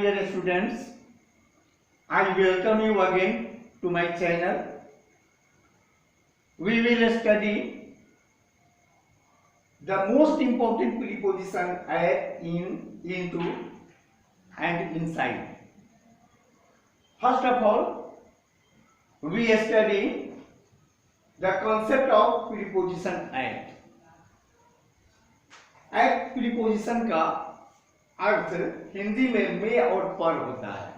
dear students, I welcome you again to my channel. We will study the most important preposition at, in, into and inside. First of all, we study the concept of preposition at. At preposition का अर्थ हिंदी में में और पर होता है।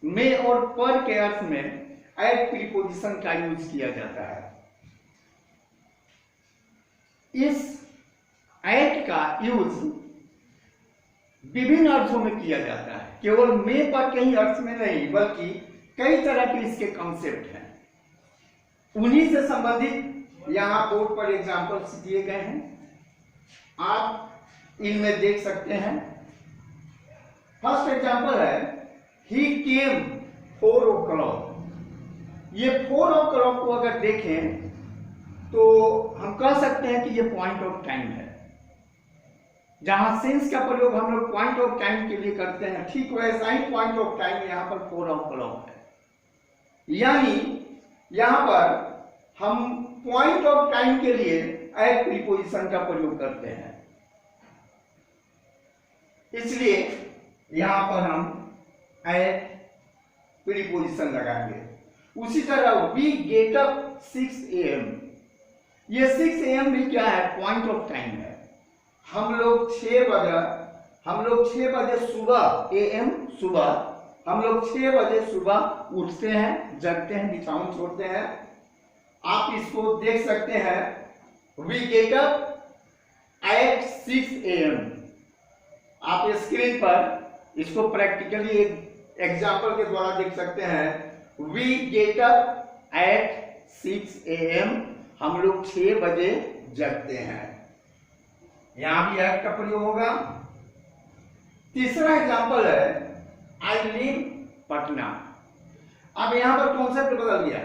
में और पर के अर्थ में एट प्रीपोजिशन का यूज किया जाता है। इस एट का यूज विभिन्न अर्थों में किया जाता है, केवल में पर के ही अर्थ में नहीं, बल्कि कई तरह के इसके कॉन्सेप्ट हैं। उन्हीं से संबंधित यहाँ बोर्ड पर एग्जाम्पल्स दिए गए हैं, आप इनमें देख सकते हैं। फर्स्ट एग्जाम्पल है ही केम 4 o'clock। ये 4 o'clock को अगर देखें तो हम कह सकते हैं कि ये पॉइंट ऑफ टाइम है। जहां सिंस का प्रयोग हम लोग पॉइंट ऑफ टाइम के लिए करते हैं, ठीक वैसा ही पॉइंट ऑफ टाइम यहाँ पर 4 o'clock है। यानी यहाँ पर हम पॉइंट ऑफ टाइम के लिए एट प्रीपोजिशन का प्रयोग करते हैं, इसलिए यहां पर हम एट प्रीपोजिशन लगाएंगे। उसी तरह वी गेट अप 6 AM। ये 6 AM भी क्या है? पॉइंट ऑफ टाइम है। हम लोग 6 बजे सुबह AM सुबह हम लोग 6 बजे सुबह उठते हैं, जगते हैं, बिछावन छोड़ते हैं। आप इसको देख सकते हैं, we get up at 6 AM। आप स्क्रीन पर इसको प्रैक्टिकली एक एग्जाम्पल के द्वारा देख सकते हैं। We get up at 6 AM। हम लोग 6 बजे जगते हैं। यहां भी एट का प्रयोग होगा। तीसरा एग्जाम्पल है आई लिव पटना। अब यहां पर कॉन्सेप्ट बदल गया।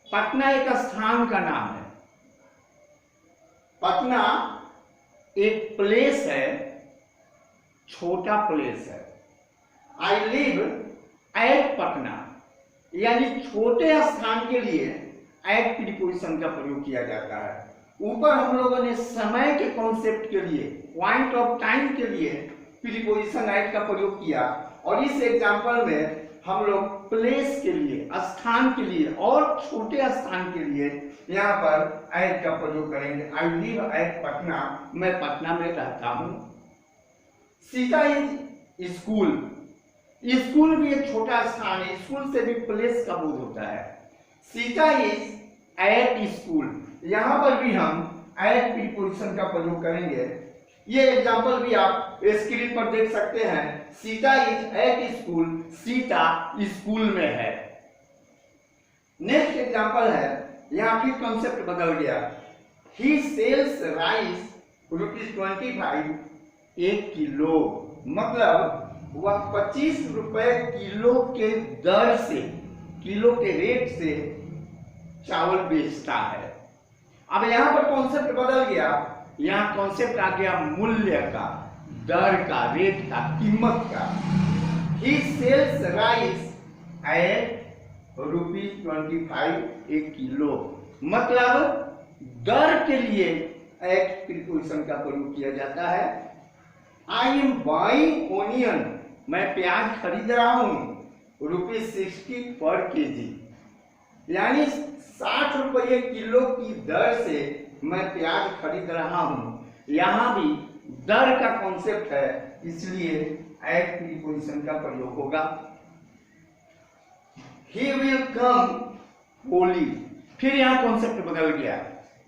पटना एक स्थान का नाम है। पटना एक प्लेस है, छोटा प्लेस है। आई लिव एट पटना, यानी छोटे स्थान के लिए एट प्रीपोजिशन का प्रयोग किया जाता है। ऊपर हम लोगों ने समय के कॉन्सेप्ट के लिए, पॉइंट ऑफ टाइम के लिए प्रीपोजिशन एट का प्रयोग किया, और इस एग्जाम्पल में हम लोग प्लेस के लिए, स्थान के लिए और छोटे स्थान के लिए यहाँ पर एट का प्रयोग करेंगे। आई लिव एट पटना, मैं पटना में रहता हूं। Sita is school. स्कूल भी एक छोटा स्थान है, स्कूल से भी प्लेस का बोध होता है। सीता इज एट स्कूल, यहां पर भी हम एट प्रीपोजिशन का प्रयोग करेंगे। ये एग्जांपल भी आप स्क्रीन पर देख सकते हैं। Sita is at school, Sita school में है। नेक्स्ट एग्जांपल है, यहां फिर कॉन्सेप्ट बदल गया। ही सेल्स राइस ₹25 1 किलो, मतलब वह 25 रुपए किलो के दर से, किलो के रेट से चावल बेचता है। अब यहां पर कॉन्सेप्ट बदल गया। यहां कॉन्सेप्ट आ गया मूल्य का, दर का, रेट का, कीमत का। ही सेल्स राइस एट ₹25 1 किलो, मतलब दर के लिए एट प्रीपोजिशन का प्रयोग किया जाता है। आई एम बाइंग ओनियन, मैं प्याज खरीद रहा हूं ₹60 पर केजी, यानी 60 रुपये किलो की दर से मैं प्याज खरीद रहा हूं। यहां भी दर का कॉन्सेप्ट है, इसलिए एट प्रीपोजिशन का प्रयोग होगा। ही विल कम होली, फिर यहां कॉन्सेप्ट बदल गया।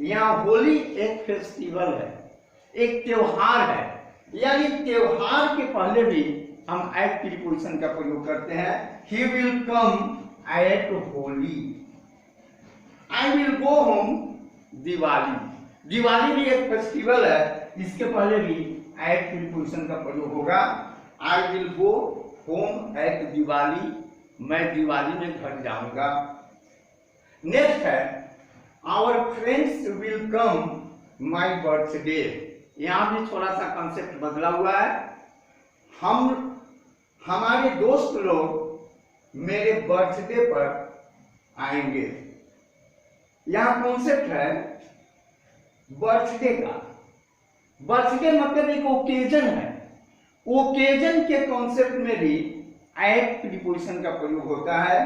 यहां होली एक फेस्टिवल है, एक त्योहार है, यानी त्योहार के पहले भी हम एट प्रीपोजिशन का प्रयोग करते हैं। He will come at Holi. I will go home Diwali, Diwali भी एक फेस्टिवल है, इसके पहले भी एट प्रीपोजिशन का प्रयोग होगा। I will go home at Diwali, मैं दिवाली में घर जाऊंगा। नेक्स्ट है our friends will come my birthday. यहां भी थोड़ा सा कॉन्सेप्ट बदला हुआ है। हमारे दोस्त लोग मेरे बर्थडे पर आएंगे। यहां कॉन्सेप्ट है बर्थडे का। बर्थडे मतलब एक ओकेजन है। ओकेजन के कॉन्सेप्ट में भी एट प्रीपोजिशन का प्रयोग होता है।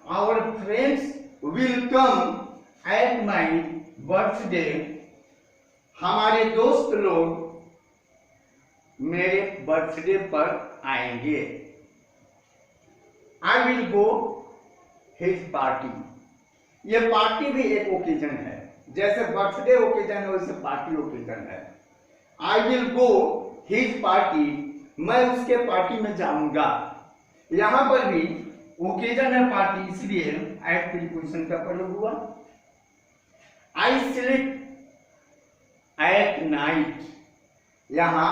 Our friends will come at my birthday. हमारे दोस्त लोग मेरे बर्थडे पर आएंगे। I will go his party. ये पार्टी भी एक ओकेजन है, जैसे बर्थडे ओकेजन है वैसे पार्टी ओकेजन है। I will go his party, मैं उसके पार्टी में जाऊंगा। यहां पर भी ओकेजन है पार्टी, इसलिए एट प्रीपोजिशन का प्रयोग हुआ। I sleep at night. यहां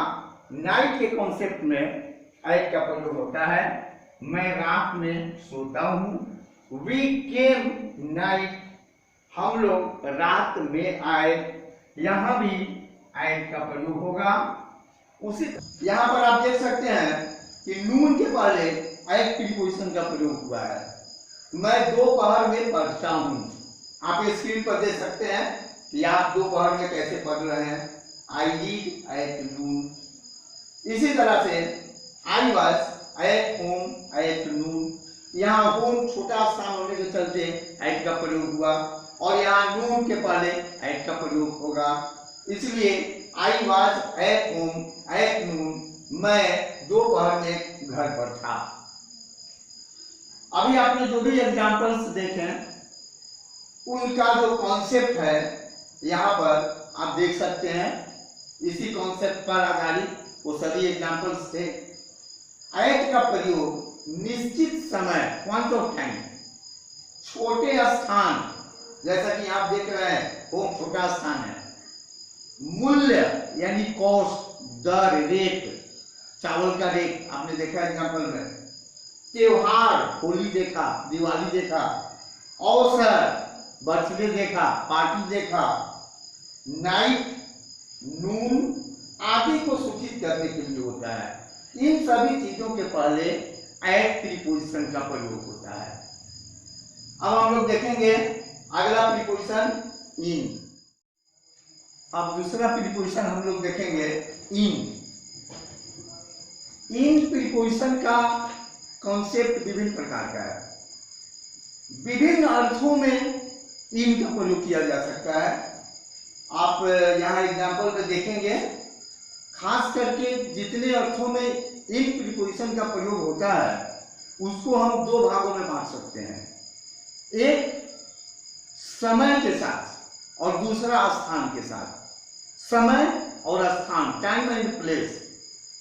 नाइट के कॉन्सेप्ट में एट का प्रयोग होता है। मैं रात में सोता हूं। वी केम नाइट, हम लोग रात में आए। यहां भी एट का प्रयोग होगा। उसी यहां पर आप देख सकते हैं कि नून के पहले एट प्रीपोजिशन का प्रयोग हुआ है। मैं दोपहर में पढ़ता हूं। आप ये स्क्रीन पर देख सकते हैं कि आप दोपहर में कैसे पढ़ रहे हैं। I read at noon. इसी तरह से I was at home at noon. यहाँ होम छोटा स्थान होने के चलते एट का प्रयोग हुआ और यहाँ नून के पहले एट का प्रयोग होगा। इसलिए I was at home at noon, मैं दोपहर में घर पर था। अभी आपने जो भी एग्जाम्पल्स देखे उनका जो कॉन्सेप्ट है यहाँ पर आप देख सकते हैं। इसी कॉन्सेप्ट पर आधारित वो सभी एग्जाम्पल्स थे। एट का प्रयोग निश्चित समय, पॉइंट ऑफ टाइम, छोटे स्थान, जैसा कि आप देख रहे हैं वो छोटा स्थान है। मूल्य यानी कॉस्ट, दर, रेट, चावल का रेट आपने देखा एग्जाम्पल में। त्योहार, होली देखा, दिवाली देखा। अवसर, बर्थडे देखा, पार्टी देखा। नाइट, नून आदि को सूचित करने के लिए होता है। इन सभी चीजों के पहले एट प्रीपोजिशन का प्रयोग होता है। अब हम लोग देखेंगे अगला प्रीपोजिशन इन। अब दूसरा प्रीपोजिशन हम लोग देखेंगे इन। इन प्रीपोजिशन का कॉन्सेप्ट विभिन्न प्रकार का है। विभिन्न अर्थों में इन का प्रयोग किया जा सकता है। आप यहाँ एग्जाम्पल में देखेंगे, खास करके जितने अर्थों में इन प्रीपोजिशन का प्रयोग होता है उसको हम दो भागों में बांट सकते हैं। एक समय के साथ और दूसरा स्थान के साथ। समय और स्थान, टाइम एंड प्लेस,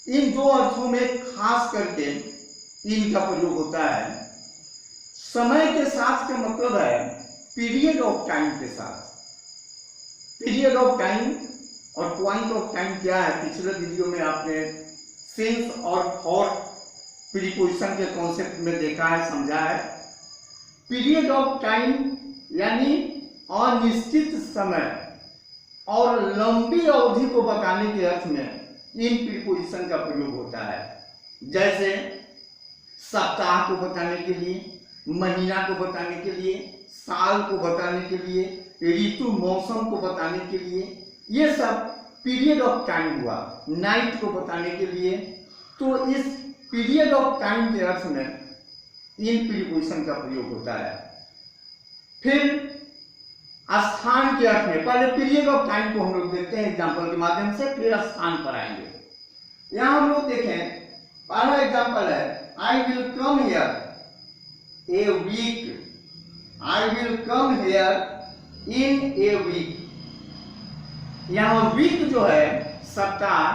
इन दो अर्थों में खास करके इन का प्रयोग होता है। समय के साथ का मतलब है पीरियड ऑफ टाइम के साथ। पीरियड ऑफ टाइम और पॉइंट ऑफ टाइम क्या है, पिछले वीडियो में आपने सिंस और फॉर प्रीपोजिशन के कॉन्सेप्ट में देखा है, समझा है। पीरियड ऑफ टाइम यानी अनिश्चित समय और लंबी अवधि को बताने के अर्थ में इन प्रीपोजिशन का प्रयोग होता है। जैसे सप्ताह को बताने के लिए, महीना को बताने के लिए, साल को बताने के लिए, ऋतु मौसम को बताने के लिए, ये सब पीरियड ऑफ टाइम हुआ। नाइट को बताने के लिए, तो इस पीरियड ऑफ टाइम के अर्थ में इन प्रीपोजिशन का प्रयोग होता है। फिर स्थान के अर्थ में, पहले पीरियड ऑफ टाइम को हम लोग देखते हैं एग्जाम्पल के माध्यम से, फिर स्थान पर आएंगे। यहां हम लोग देखें, पहला एग्जाम्पल है I will come here a week. I will come here in a week. यहाँ वीक जो है सप्ताह,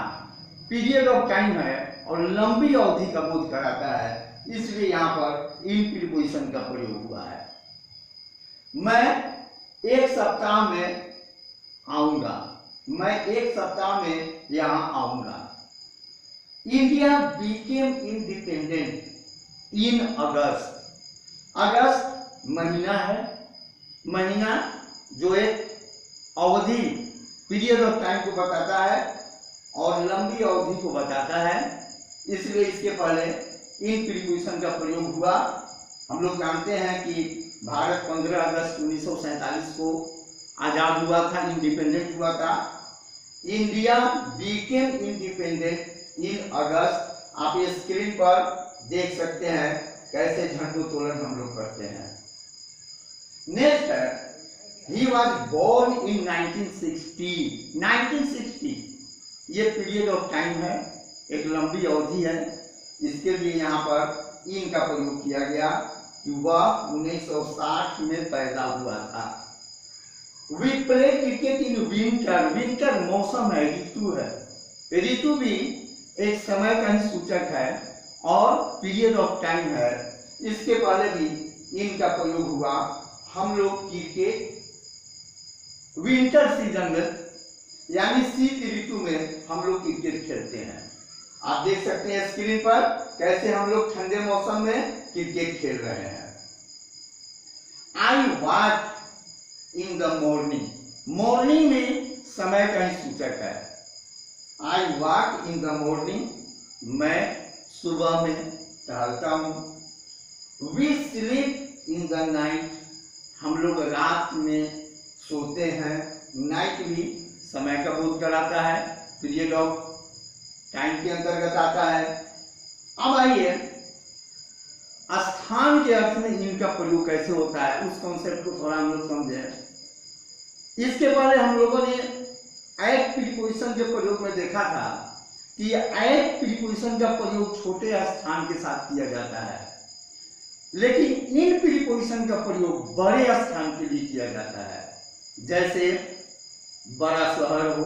पीरियड ऑफ टाइम है और लंबी अवधि का बोध कराता है, इसलिए यहाँ पर इन प्रीपोजिशन का प्रयोग हुआ है। मैं एक सप्ताह में आऊंगा। मैं एक सप्ताह में यहाँ आऊंगा। इंडिया बिकेम इंडिपेंडेंट इन अगस्त। अगस्त महीना है, महीना जो एक अवधि, पीरियड ऑफ टाइम को बताता है और लंबी अवधि को बताता है, इसलिए इसके पहले इन प्रीपोजिशन का प्रयोग हुआ। हम लोग जानते हैं कि भारत 15 अगस्त 1947 को आजाद हुआ था, इंडिपेंडेंट हुआ था। इंडिया बिकेम इंडिपेंडेंट इन अगस्त। आप ये स्क्रीन पर देख सकते हैं कैसे झंडोत्तोलन हम लोग करते हैं। नेक्स्ट है, ही वॉज बोर्न इन 1960। 1960 ये पीरियड ऑफ टाइम है, एक लंबी अवधि है, इसके लिए यहाँ पर इन का प्रयोग किया गया कि वह 1960 में पैदा हुआ था। We play cricket in winter. Winter मौसम है, ऋतु है। ऋतु भी एक समय का ही सूचक है और पीरियड ऑफ टाइम है। इसके पहले भी इनका प्रयोग हुआ। हम लोग क्रिकेट विंटर सीजन में यानी शीत ऋतु में हम लोग क्रिकेट खेलते हैं। आप देख सकते हैं स्क्रीन पर कैसे हम लोग ठंडे मौसम में क्रिकेट खेल रहे हैं। I walk in the morning. Morning में समय का ही सूचक है। I walk in the morning, मैं सुबह में टहलता हूँ। We sleep in the night, हम लोग रात में सोते हैं। नाइट भी समय का बोध कराता है, पीरियड ऑफ टाइम के अंतर्गत आता है। अब आइए स्थान के अर्थ में इनका प्रयोग कैसे होता है उस कॉन्सेप्ट को थोड़ा हम लोग समझें। इसके पहले हम लोगों ने एट प्रीपोजिशन के प्रयोग में देखा था कि एट प्रीपोजिशन का प्रयोग छोटे स्थान के साथ किया जाता है, लेकिन इन प्रीपोजिशन का प्रयोग बड़े स्थान के लिए किया जाता है। जैसे बड़ा शहर हो,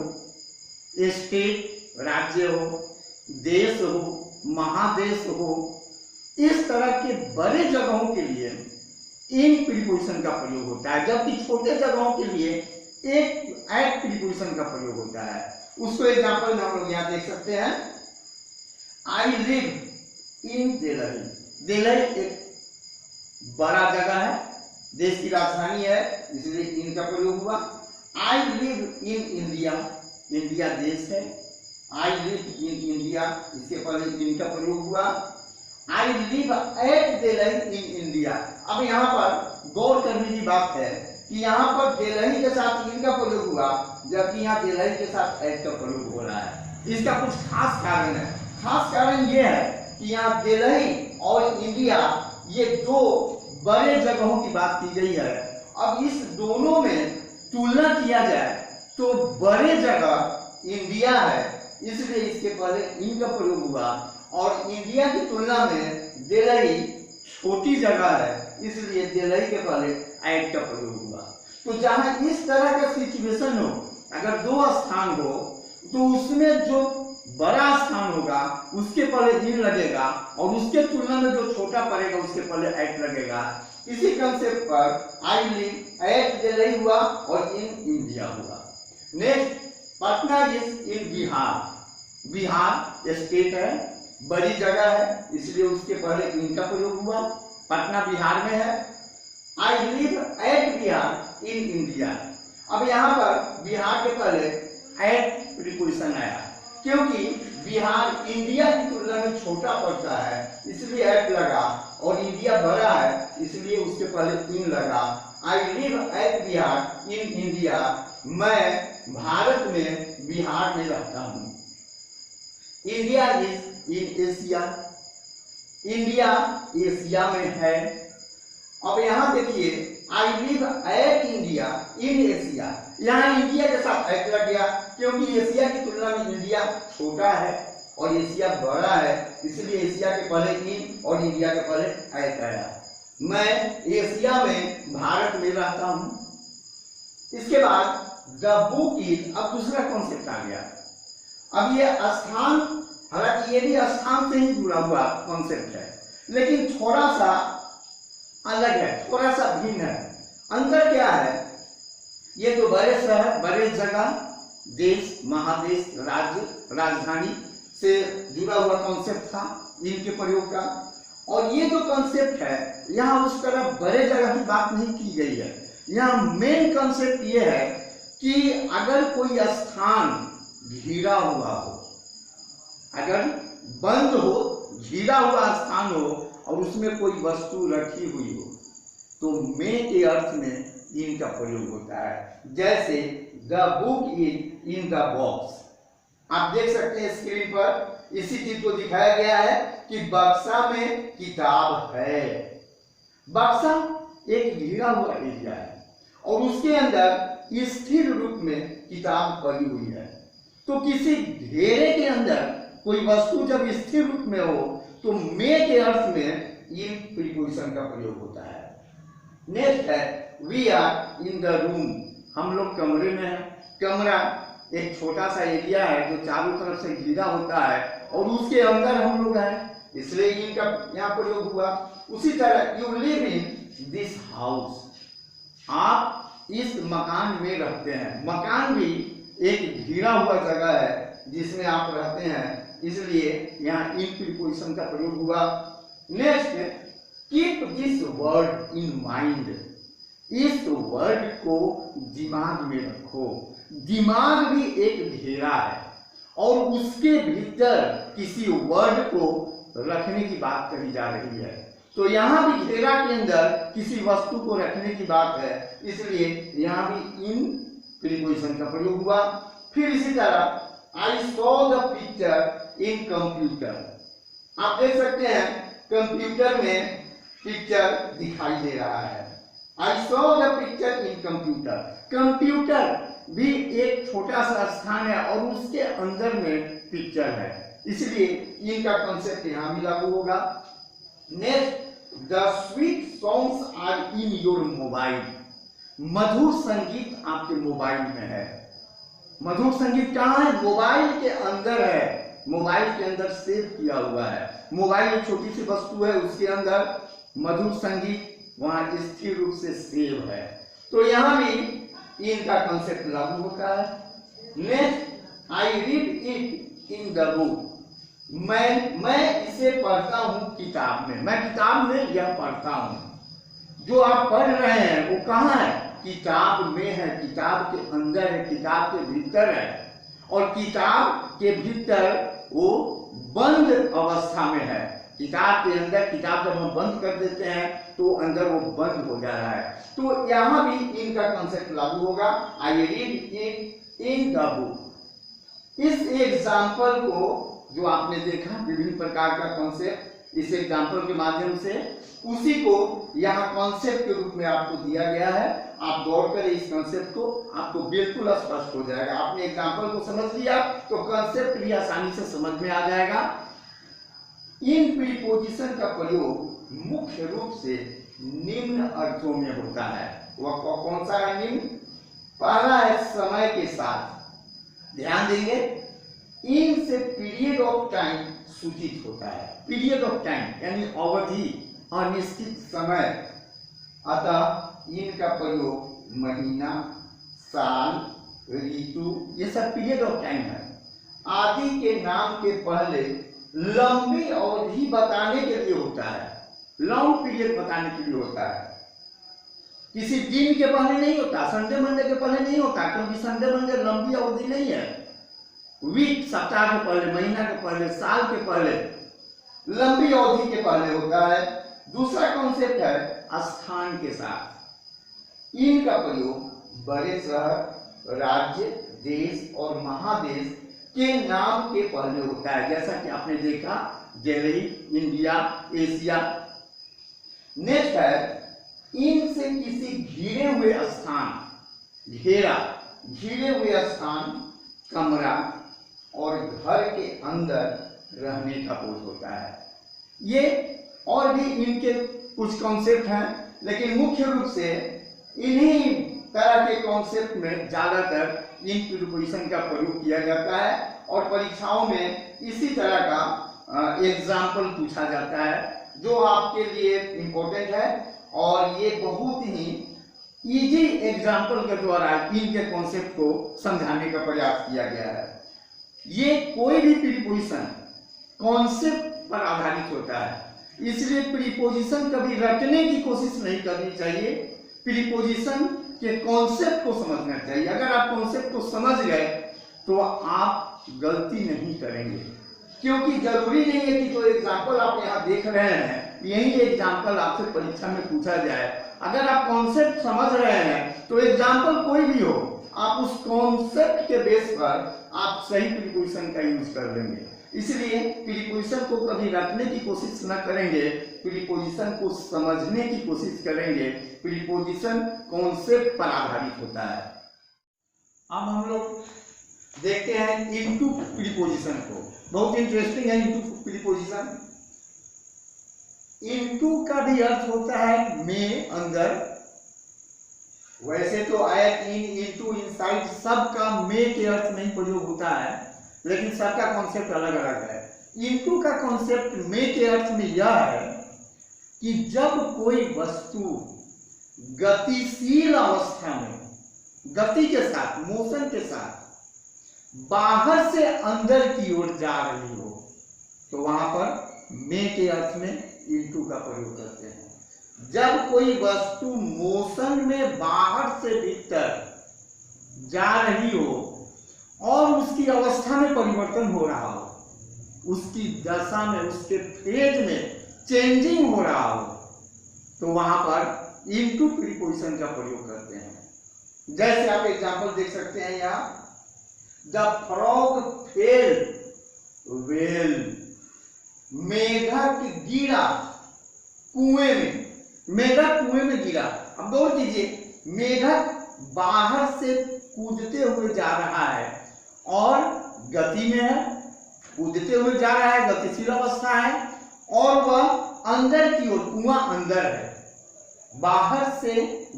स्टेट राज्य हो, देश हो, महादेश हो, इस तरह के बड़े जगहों के लिए इन प्रीपोजिशन का प्रयोग होता है, जबकि छोटे जगहों के लिए एक एट प्रीपोजिशन का प्रयोग होता है। उसको एग्जांपल में हम लोग यहाँ देख सकते हैं। I live in Delhi. Delhi एक बड़ा जगह है, देश की राजधानी है, इसलिए इन का प्रयोग हुआ। I live in India. India देश है। आई लिव इन इंडिया, इसके पहले इनका प्रयोग हुआ। I live at Delhi in India. अब यहाँ पर गौर करने की बात है कि यहाँ पर दिल्ली के साथ इनका प्रयोग हुआ, जबकि यहाँ दिल्ली के साथ एट का प्रयोग हो रहा है। इसका कुछ खास कारण है। खास कारण ये है कि यहाँ दिल्ली और इंडिया ये दो बड़े जगहों की बात की गई है। अब इस दोनों में तुलना किया जाए तो बड़े जगह इंडिया है, इसलिए इसके पहले इन का प्रयोग हुआ, और इंडिया की तुलना में दिल्ली छोटी जगह है, इसलिए दिल्ली के पहले एट का प्रयोग हुआ। तो जहां इस तरह का सिचुएशन हो, अगर दो स्थान हो तो उसमें जो बड़ा स्थान होगा उसके पहले इन लगेगा और उसके तुलना में जो छोटा पड़ेगा उसके पहले एट लगेगा। इसी कंसेप्ट पर आई लिव एट दिल्ली हुआ और इन इंडिया हुआ। Next, Patna is in Bihar. Bihar state है, बड़ी जगह है, इसलिए उसके पहले इन का प्रयोग हुआ। पटना बिहार में है। I live at Bihar in India. अब यहाँ पर बिहार के पहले एट प्रीपोजिशन आया, क्योंकि बिहार इंडिया की तुलना में छोटा पड़ता है, इसलिए एट लगा, और इंडिया बड़ा है इसलिए उसके पहले इन लगा। I live at Bihar in India, मैं भारत में बिहार में रहता हूँ। India is in Asia. India Asia में है। अब यहाँ देखिए, I live at India in Asia, यहाँ इंडिया के साथ एट लग गया, क्योंकि एशिया की तुलना में इंडिया छोटा है और एशिया बड़ा है, इसलिए एशिया के पहले इन और इंडिया के पहले एट आया। मैं एशिया में भारत में रहता हूँ। इसके बाद द बुक इज, अब दूसरा कॉन्सेप्ट आ गया। अब ये स्थान, हालांकि ये भी स्थान से ही जुड़ा हुआ कॉन्सेप्ट है, लेकिन थोड़ा सा अलग है, थोड़ा सा भिन्न है। अंतर क्या है? ये तो बड़े शहर, बड़े जगह, देश, महादेश, राज्य, राजधानी से जुड़ा हुआ कॉन्सेप्ट था इनके प्रयोग का, और ये जो कॉन्सेप्ट है यहाँ उस तरह बड़े जगह की बात नहीं की गई है। यहाँ मेन कॉन्सेप्ट ये है कि अगर कोई स्थान घिरा हुआ हो, अगर बंद हो, घिरा हुआ स्थान हो और उसमें कोई वस्तु रखी हुई हो तो में के अर्थ में इन का प्रयोग होता है। जैसे the book is in the box, आप देख सकते हैं स्क्रीन पर इसी चीज को दिखाया गया है कि बक्सा में किताब है। बक्सा एक घिरा हुआ एरिया है और उसके अंदर स्थिर रूप में किताब पड़ी हुई है। तो किसी घेरे के अंदर कोई वस्तु जब स्थिर रूप में हो तो में के अर्थ में इन प्रीपोजिशन का प्रयोग होता है। नेक्स्ट है we are in the room, हम लोग कमरे में हैं। कमरा एक छोटा सा एरिया है जो चारों तरफ से घिरा होता है और उसके अंदर हम लोग हैं, इसलिए इनका यहाँ प्रयोग हुआ। उसी तरह you live in this house, आप इस मकान में रहते हैं। मकान भी एक घिरा हुआ जगह है जिसमें आप रहते हैं, इसलिए यहाँ इन प्रीपोजिशन का प्रयोग हुआ। Next, keep this word in mind, इस वर्ड को दिमाग में रखो। दिमाग भी एक घेरा है और उसके भीतर किसी वर्ड को रखने की बात कही जा रही है। तो यहाँ भी घेरा के अंदर किसी वस्तु को रखने की बात है, इसलिए यहाँ भी इन प्रीपोजिशन का प्रयोग हुआ। फिर इसी तरह I saw the picture in computer, आप देख सकते हैं कंप्यूटर में पिक्चर दिखाई दे रहा है। I saw the picture in computer, computer भी एक छोटा सा स्थान है और उसके अंदर में पिक्चर है, इसलिए इनका कॉन्सेप्ट यहाँ भी लागू होगा। Next, the sweet songs are in your mobile, मधुर संगीत आपके मोबाइल में है। मधुर संगीत कहाँ है? मोबाइल के अंदर है, मोबाइल के अंदर सेव किया हुआ है। मोबाइल एक छोटी सी वस्तु है, उसके अंदर मधुर संगीत वहां स्थिर रूप से सेव है, तो यहाँ भी इनका कॉन्सेप्ट लागू होता है। Next, I read it in the book, मैं इसे पढ़ता हूँ किताब में, मैं किताब में यह पढ़ता हूँ। जो आप पढ़ रहे हैं वो कहाँ है? किताब में है, किताब के अंदर है, किताब के भीतर है, और किताब के भीतर वो बंद अवस्था में है। किताब के अंदर, किताब जब हम बंद कर देते हैं तो अंदर वो बंद हो जा रहा है, तो यहाँ भी इनका कॉन्सेप्ट लागू होगा। I read it in the book, इस एग्जाम्पल को जो आपने देखा विभिन्न प्रकार का कॉन्सेप्ट, इस एग्जाम्पल के माध्यम से उसी को यहाँ कॉन्सेप्ट के रूप में आपको दिया गया है। आप गौर करें इस कॉन्सेप्ट को, आपको बिल्कुल स्पष्ट हो जाएगा। आपने एग्जाम्पल को समझ लिया तो कॉन्सेप्ट भी आसानी से समझ में आ जाएगा। इन प्रीपोजिशन का प्रयोग मुख्य रूप से निम्न अर्थों में होता है। वह कौन सा है निम्न? पहला है समय के साथ, ध्यान देंगे इन से पीरियड ऑफ टाइम सूचित होता है। पीरियड ऑफ टाइम यानी अवधि, अनिश्चित समय, अतः इनका प्रयोग महीना, साल, ऋतु, ये सब पीरियड ऑफ टाइम है। आदि के नाम के पहले लंबी अवधि बताने के लिए होता है, लॉन्ग पीरियड बताने के लिए होता है। किसी दिन के पहले नहीं होता, संडे मंडे के पहले नहीं होता, क्योंकि संडे मंडे लंबी अवधि नहीं है। वीक, सप्ताह के पहले, महीना के पहले, साल के पहले, लंबी अवधि के पहले होता है। दूसरा कॉन्सेप्ट है स्थान के साथ। इनका प्रयोग बड़े शहर, राज्य, देश और महादेश के नाम के पहले होता है, जैसा कि आपने देखा दिल्ली, इंडिया, एशिया। नेक्स्ट है इनसे किसी घिरे हुए स्थान, घेरा, घिरे हुए स्थान, कमरा और घर के अंदर रहने का बोध होता है। ये और भी इनके कुछ कॉन्सेप्ट हैं, लेकिन मुख्य रूप से इन्हीं तरह के कॉन्सेप्ट में ज्यादातर इन प्रीपोजिशन का प्रयोग किया जाता है और परीक्षाओं में इसी तरह का एग्जाम्पल पूछा जाता है, जो आपके लिए इम्पोर्टेंट है। और ये बहुत ही इजी एग्जाम्पल के द्वारा इनके कॉन्सेप्ट को समझाने का प्रयास किया गया है। ये कोई भी प्रीपोजिशन कॉन्सेप्ट पर आधारित होता है, इसलिए प्रीपोजिशन कभी रटने की कोशिश नहीं करनी चाहिए। प्रीपोजिशन के कॉन्सेप्ट को समझना चाहिए। अगर आप कॉन्सेप्ट को समझ गए तो आप गलती नहीं करेंगे। क्योंकि जरूरी नहीं है कि जो एग्जाम्पल आप यहाँ देख रहे हैं यही एग्जाम्पल आपसे परीक्षा में पूछा जाए। अगर आप कॉन्सेप्ट समझ रहे हैं तो एग्जाम्पल कोई भी हो, आप उस कॉन्सेप्ट के बेस पर आप सही प्रीपोजिशन का यूज कर लेंगे। इसलिए प्रीपोजिशन को कभी रखने की कोशिश न करेंगे, प्रीपोजिशन को समझने की कोशिश करेंगे। प्रीपोजिशन कॉन्सेप्ट पर आधारित होता है। अब हम लोग देखते हैं इनटू प्रीपोजिशन को, बहुत इंटरेस्टिंग है इनटू प्रीपोजिशन। इनटू का भी अर्थ होता है में, अंदर। वैसे तो एट, इन, इनटू, इनसाइड सबका में के अर्थ में प्रयोग होता है, लेकिन सबका कॉन्सेप्ट अलग अलग है। इनटू का कॉन्सेप्ट में के अर्थ में यह है कि जब कोई वस्तु गतिशील अवस्था में, गति के साथ, मोशन के साथ बाहर से अंदर की ओर जा रही हो, तो वहां पर में के अर्थ में इनटू का प्रयोग करते हैं। जब कोई वस्तु मोशन में बाहर से भीतर जा रही हो और उसकी अवस्था में परिवर्तन हो रहा हो, उसकी दशा में, उसके फेज में चेंजिंग हो रहा हो, तो वहां पर इनटू प्रीपोजिशन का प्रयोग करते हैं। जैसे आप एग्जांपल देख सकते हैं यहाँ, द फ्रॉग फेल वेल, मेढक गिरा कुएं में, मेढक कुएं में गिरा। अब गौर कीजिए, मेढक बाहर से कूदते हुए जा रहा है और गति में है, कूदते हुए जा रहा है, गतिशील अवस्था है, और वह अंदर की ओर, कुआं अंदर है, बाहर से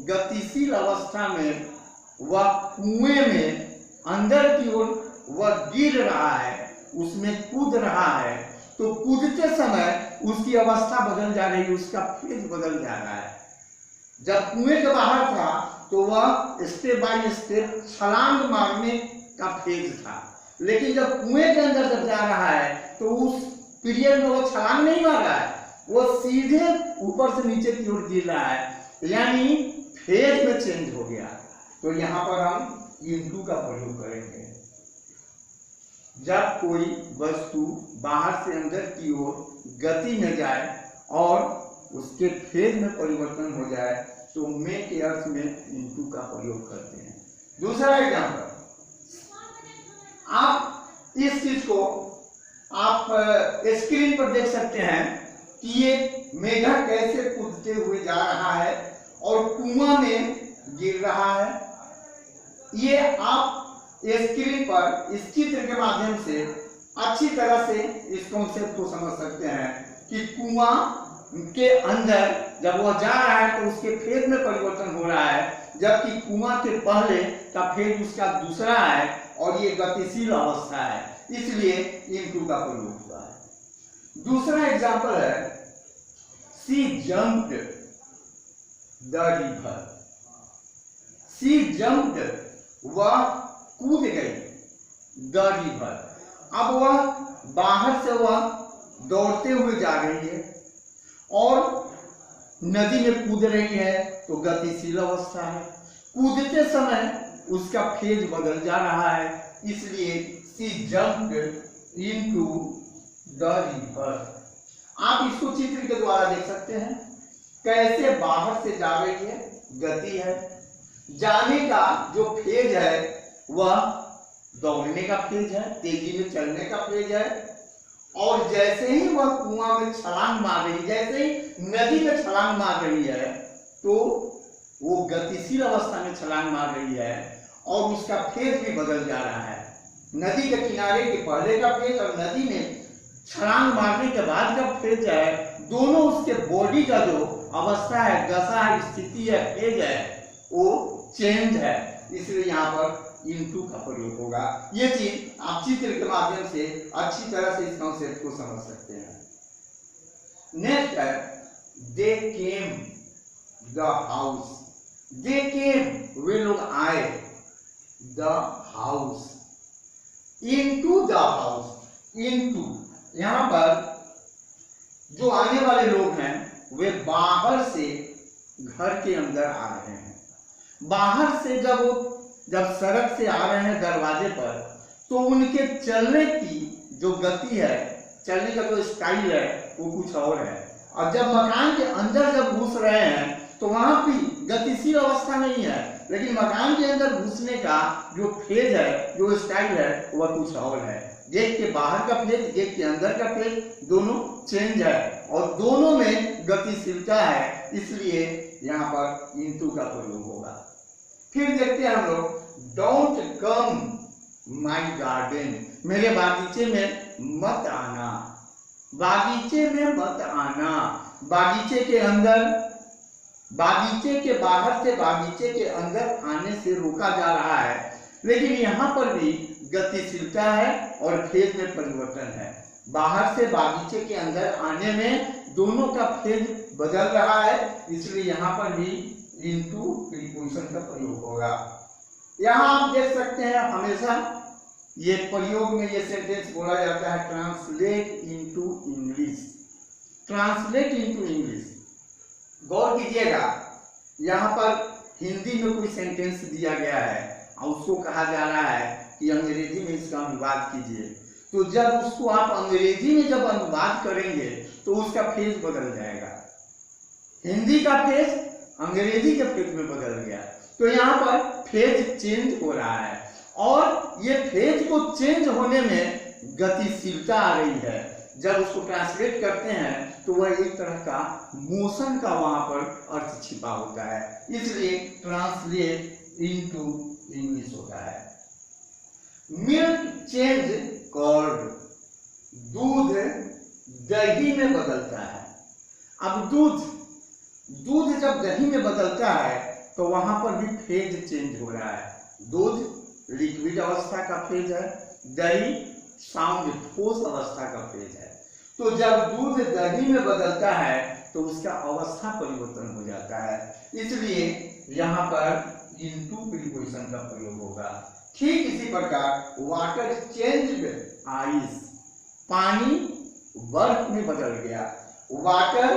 गतिशील अवस्था में वह कुएं में अंदर की ओर वह गिर रहा है, उसमें कूद रहा है। तो कूदते समय उसकी अवस्था बदल जा रही है, उसका फेज बदल जा रहा है। जब कुएं के बाहर था तो वह स्टेप बाय स्टेप छलांग मारने का फेज था, लेकिन जब कुएं के अंदर जब जा रहा है तो उस पीरियड में वो छलांग नहीं मार रहा है, वो सीधे ऊपर से नीचे की ओर गिर रहा है, यानी फेज में चेंज हो गया। तो यहाँ पर हम इनटू का प्रयोग करेंगे। जब कोई वस्तु बाहर से अंदर की ओर गति में जाए और उसके फेज में परिवर्तन हो जाए, तो में के अर्थ में इनटू का प्रयोग करते हैं। दूसरा एग्जांपल, आप इस चीज को आप स्क्रीन पर देख सकते हैं कि ये मेढक कैसे कूदते हुए जा रहा है और कुआं में गिर रहा है। ये आप स्क्रीन पर इस चित्र के माध्यम से अच्छी तरह से इस कॉन्सेप्ट को समझ सकते हैं कि कुआं के अंदर जब वह जा रहा है तो उसके फेज में परिवर्तन हो रहा है, जबकि कुआं के पहले का फेज उसका दूसरा है और ये गतिशील अवस्था है, इसलिए इनटू का प्रयोग हुआ है। दूसरा एग्जांपल है, she jumped the river. She jumped, वह कूद गई, द रिवर। अब वह बाहर से वह दौड़ते हुए जा रही है और नदी में कूद रही है, तो गतिशील अवस्था है। कूदते समय उसका फेज बदल जा रहा है, इसलिए she jumped into the river. आप इसको चित्र के द्वारा देख सकते हैं, कैसे बाहर से जा रही है, गति है, जाने का जो फेज है वह दौड़ने का फेज है, तेजी में चलने का फेज है, और जैसे ही वह कुआं में छलांग मार रही, जैसे ही नदी में छलांग मार रही है, तो वो गतिशील अवस्था में छलांग मार रही है और उसका फेज भी बदल जा रहा है। नदी के किनारे के पहले का फेज और नदी में छलांग मारने के बाद का फेज है, दोनों उसके बॉडी का जो अवस्था है, दशा है, स्थिति है, फेज है, वो चेंज है, इसलिए यहाँ पर इनटू का प्रयोग होगा। ये चीज आप चित्र के माध्यम से अच्छी तरह से इस कॉन्सेप्ट को समझ सकते हैं। नेक्स्ट है, दे केम द हाउस। दे केम, वे लोग आए, the house, into the house. Into, यहाँ पर जो आने वाले लोग हैं वे बाहर से घर के अंदर आ रहे हैं। बाहर से जब सड़क से आ रहे हैं दरवाजे पर, तो उनके चलने की जो गति है चलने का जो स्टाइल है वो कुछ और है। और जब मकान के अंदर जब घुस रहे हैं तो वहां भी गतिशील अवस्था नहीं है, लेकिन मकान के अंदर घुसने का जो फेज है, जो स्टाइल है, वह कुछ और है। गेट के बाहर का फेज, गेट के अंदर का फेज, दोनों चेंज है और दोनों में गतिशीलता है, इसलिए यहाँ पर इंटू का प्रयोग होगा। फिर देखते हैं हम लोग, डोंट कम माई गार्डन, मेरे बागीचे में मत आना। बागीचे में मत आना, बागीचे के अंदर, बागीचे के बाहर से बागीचे के अंदर आने से रोका जा रहा है, लेकिन यहाँ पर भी गतिशीलता है और फेज में परिवर्तन है। बाहर से बागीचे के अंदर आने में दोनों का फेज बदल रहा है, इसलिए यहाँ पर भी इनटू प्रीपोजिशन का प्रयोग होगा। यहाँ आप देख सकते हैं हमेशा ये प्रयोग में ये सेंटेंस बोला जाता है, translate into English, translate into English. गौर कीजिएगा, यहाँ पर हिंदी में कोई सेंटेंस दिया गया है और उसको कहा जा रहा है कि अंग्रेजी में इसका अनुवाद कीजिए, तो जब उसको आप अंग्रेजी में जब अनुवाद करेंगे तो उसका फेज बदल जाएगा। हिंदी का फेज अंग्रेजी के फेज में बदल गया, तो यहाँ पर फेज चेंज हो रहा है और ये फेज को चेंज होने में गतिशीलता आ रही है। जब उसको ट्रांसलेट करते हैं तो वह एक तरह का मोशन का वहां पर अर्थ छिपा होता है, इसलिए ट्रांसलेट इनटू इंग्लिश होता है। मिल्क चेंज कर्ड, दूध दही में बदलता है। अब दूध जब दही में बदलता है तो वहां पर भी फेज चेंज हो रहा है। दूध लिक्विड अवस्था का फेज है, दही साउंड ठोस अवस्था का फेज है। तो जब दूध दही में बदलता है तो उसका अवस्था परिवर्तन हो जाता है, इसलिए यहाँ पर इनटू प्रीपोजिशन का प्रयोग होगा। ठीक इसी प्रकार वाटर चेंज्ड आइस, पानी बर्फ में बदल गया। वाटर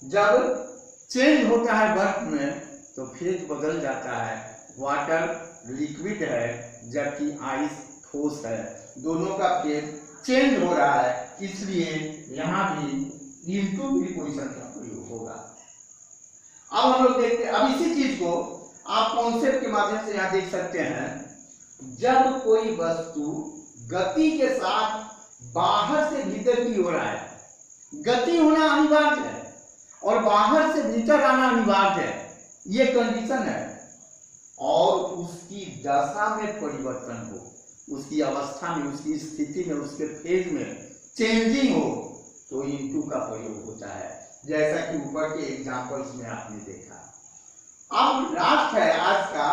जब चेंज होता है बर्फ में तो फेज बदल जाता है। वाटर लिक्विड है जबकि आइस ठोस है, दोनों का फेज चेंज हो रहा है, इसलिए यहाँ भी इनटू प्रीपोजिशन का प्रयोग होगा। अब हम लोग देखते हैं, अब इसी चीज को आप कॉन्सेप्ट के माध्यम से यहाँ देख सकते हैं। जब कोई वस्तु गति के साथ बाहर से भीतर की ओर आए, गति होना अनिवार्य है और बाहर से भीतर आना अनिवार्य है, ये कंडीशन है, और उसकी दशा में परिवर्तन हो, उसकी अवस्था में, उसकी स्थिति में, उसके फेज में चेंजिंग हो, तो इनटू का प्रयोग होता है, जैसा कि ऊपर के एग्जांपल्स में आपने देखा। अब लास्ट है आज का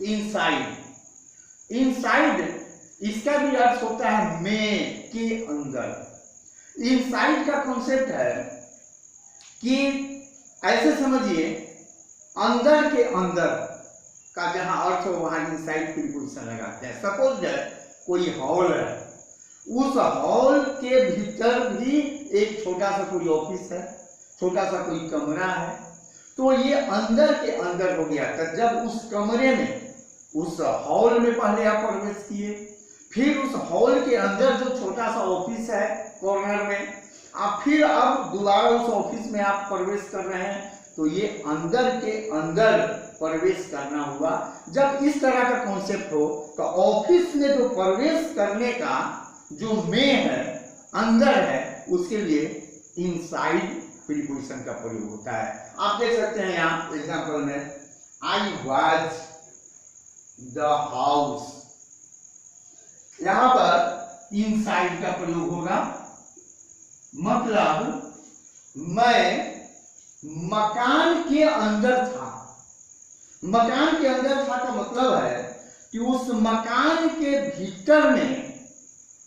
इनसाइड। इनसाइड इसका भी अर्थ होता है में, के अंदर। इनसाइड का कॉन्सेप्ट है कि ऐसे समझिए, अंदर के अंदर का जहां अर्थ हो वहां इनसाइड प्रीपोजिशन लगाते हैं। सपोज कोई हॉल है, उस हॉल के भीतर भी एक छोटा सा कोई ऑफिस है, छोटा सा कोई कमरा है, तो ये अंदर के अंदर हो गया। तो जब उस कमरे में, उस हॉल में पहले आप प्रवेश किए, फिर उस हॉल के अंदर जो छोटा सा ऑफिस है कॉर्नर में, आप फिर अब दोबारा उस ऑफिस में आप प्रवेश कर रहे हैं, तो ये अंदर के अंदर प्रवेश करना हुआ। जब इस तरह का कॉन्सेप्ट हो तो ऑफिस में जो प्रवेश करने का जो में है, अंदर है, उसके लिए इनसाइड प्रीपोजिशन का प्रयोग होता है। आप देख सकते हैं यहाँ एग्जांपल में, आई वाज द हाउस, यहाँ पर इनसाइड का प्रयोग होगा, मतलब मैं मकान के अंदर था। मकान के अंदर था का मतलब है कि उस मकान के भीतर में,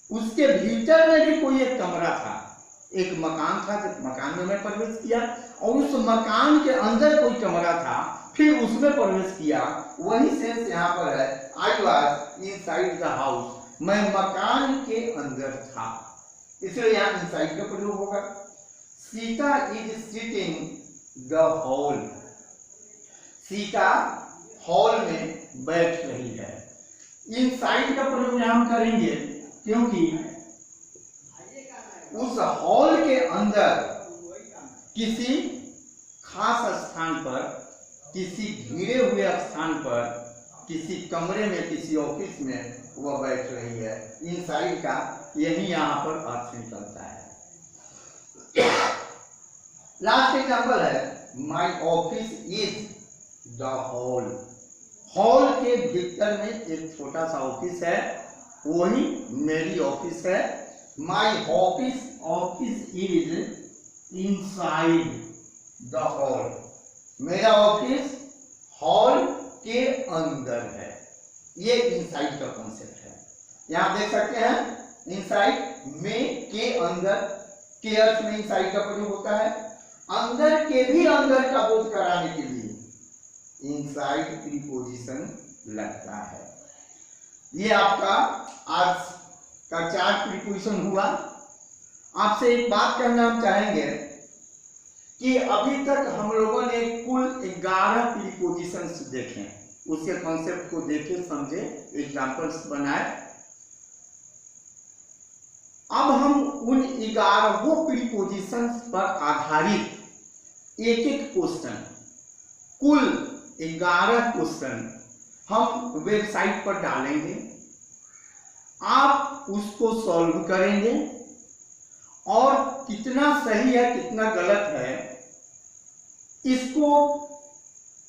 उसके भीतर में भी कोई एक कमरा था, एक मकान था, जब मकान में मैं प्रवेश किया, और उस मकान के अंदर कोई कमरा था, फिर उसमें प्रवेश किया। वही सेंस यहाँ पर है, I was inside the house, मैं मकान के अंदर था, इसलिए यहाँ इनसाइड का प्रयोग होगा। Sita is sitting the hall, Sita hall में बैठ रही है। इनसाइड का प्रयोग यहाँ हम करेंगे क्योंकि उस हॉल के अंदर किसी खास स्थान पर, किसी घिरे हुए स्थान पर, किसी कमरे में, किसी ऑफिस में वह बैठ रही है। इनसाइड का यही यहाँ पर अर्थ निकलता है। लास्ट एग्जांपल है my office is the hall. Hall के भीतर में एक छोटा सा ऑफिस है, वही मेरी ऑफिस है। My office is inside the hall. मेरा ऑफिस हॉल के अंदर है। ये इनसाइड का कॉन्सेप्ट है। यहां देख सकते हैं इनसाइड में, के अंदर, के अर्थ में इनसाइड का प्रयोग होता है। अंदर के भी अंदर का बोध कराने के लिए इनसाइड प्रीपोजिशन लगता है। ये आपका आज का 4 प्रीपोजिशन हुआ। आपसे एक बात कहना हम चाहेंगे कि अभी तक हम लोगों ने कुल 11 प्रीपोजिशंस देखे, उसके कॉन्सेप्ट को देखे, समझे, एग्जांपल्स बनाए। अब हम उन 11 प्रीपोजिशंस पर आधारित एक एक क्वेश्चन, कुल 11 क्वेश्चन हम वेबसाइट पर डालेंगे। आप उसको सॉल्व करेंगे और कितना सही है कितना गलत है, इसको,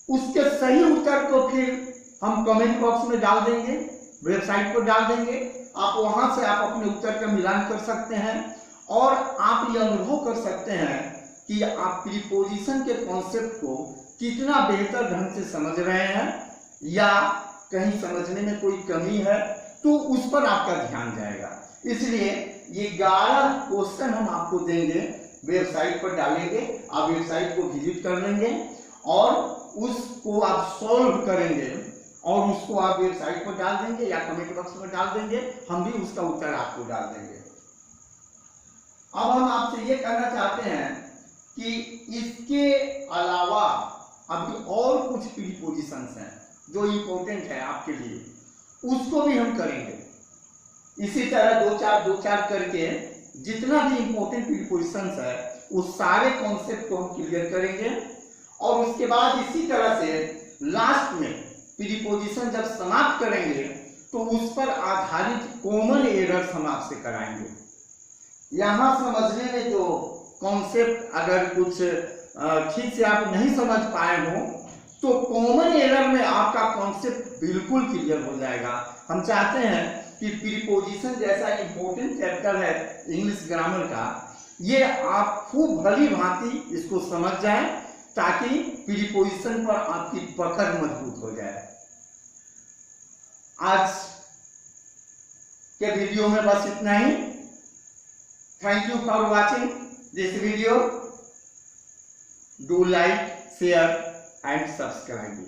उसके सही उत्तर को फिर हम कमेंट बॉक्स में डाल देंगे, वेबसाइट पर डाल देंगे। आप वहां से आप अपने उत्तर का मिलान कर सकते हैं और आप यह अनुभव कर सकते हैं कि आप प्रीपोजिशन के कॉन्सेप्ट को कितना बेहतर ढंग से समझ रहे हैं या कहीं समझने में कोई कमी है तो उस पर आपका ध्यान जाएगा। इसलिए ये 11 क्वेश्चन हम आपको देंगे, वेबसाइट पर डालेंगे। आप वेबसाइट को विजिट कर लेंगे और उसको आप सॉल्व करेंगे और उसको आप वेबसाइट पर डाल देंगे या कमेंट बॉक्स में डाल देंगे, हम भी उसका उत्तर आपको डाल देंगे। अब हम आपसे ये कहना चाहते हैं कि इसके अलावा अभी और कुछ प्रीपोजिशंस हैं जो इंपॉर्टेंट है आपके लिए, उसको भी हम करेंगे। इसी तरह 2-4 करके जितना भी इंपॉर्टेंट प्रीपोजिशंस है उस सारे कॉन्सेप्ट को हम क्लियर करेंगे और उसके बाद इसी तरह से लास्ट में प्रीपोजिशन जब समाप्त करेंगे तो उस पर आधारित कॉमन एरर्स हम आपसे कराएंगे। यहां समझने में जो कॉन्सेप्ट अगर कुछ ठीक से आप नहीं समझ पाए हो तो कॉमन एरर में आपका कॉन्सेप्ट बिल्कुल क्लियर हो जाएगा। हम चाहते हैं कि प्रीपोजिशन जैसा इंपॉर्टेंट चैप्टर है इंग्लिश ग्रामर का, ये आप खूब भली भांति इसको समझ जाएं ताकि प्रीपोजिशन पर आपकी पकड़ मजबूत हो जाए। आज के वीडियो में बस इतना ही। Thank you for watching this video. Do like, share and subscribe.